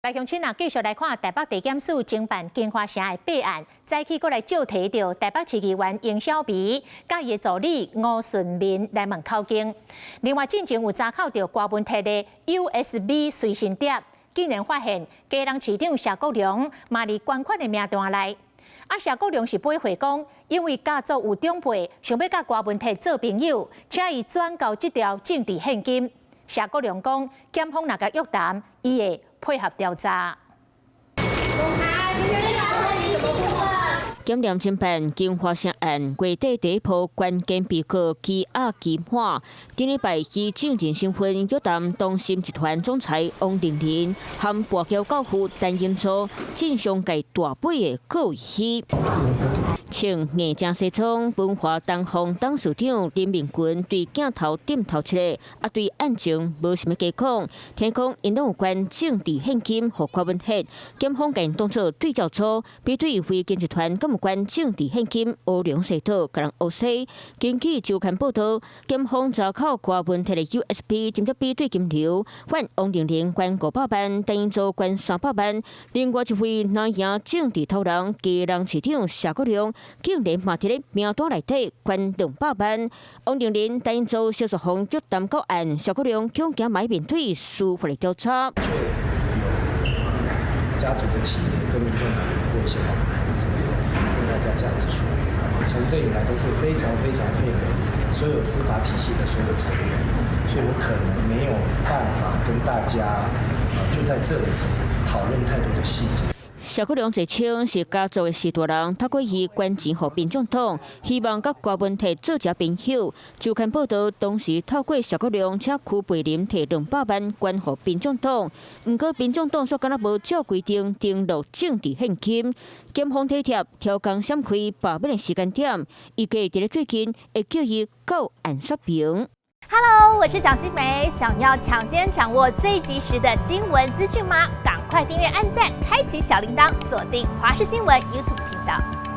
白乡亲啊，继续来看台北地检署侦办金华城的弊案，早起过来借提到台北市议员尹小薇，甲伊的助理吴顺民来问口供。另外，进前有查扣到郭文泰的 USB 随身碟，竟然发现家人市长谢国良嘛伫捐款的名单内。谢国良是买回讲，因为家族有长辈想要甲郭文泰做朋友，请伊转交这条政治现金。谢国良讲，检方若甲约谈，伊会配合调查。检廉侦办金华城案月底第一波关键被告羁押期满，顶礼拜以证人身份约谈东鑫集团总裁王玲玲，和博桥教父陈英初，正上届大杯的告喜。请眼镜西装文化东方董事长林明群对镜头点头七个，对案情无什么加讲。听讲因拢有关政治现金和郭文泰，检方甲因当作对照组，比对非建集团敢有关政治现金乌龙洗土，甲人乌洗。根据周刊报道，检方查扣郭文泰的 USB 直接比对金流，反王玲玲关500万，陈英洲关300万。另外一位南洋政治头人家人市长谢国良，竟然嘛伫咧名单内底关200万。王玲玲、陈英洲小说方约谈到案，谢国良恐惊买面对司法的调查。家族的企业跟民众党有过一些往来，跟大家这样子说，从这以来都是非常非常配合所有司法体系的所有成员，所以我可能没有办法跟大家就在这里讨论太多的细节。谢国良自称是家族的士大人，透过伊捐钱给民众党，希望甲郭文泰做只朋友。周刊报道，当时透过谢国良请区培林摕200万捐给民众党，不过民众党说敢若无照规定登录政治现金。检方体贴调工闪开罢免的时间点，预计伫咧最近会叫伊到案说明。Hello， 我是蒋欣梅。想要抢先掌握最及时的新闻资讯吗？赶快订阅、按赞、开启小铃铛，锁定华视新闻 YouTube 频道。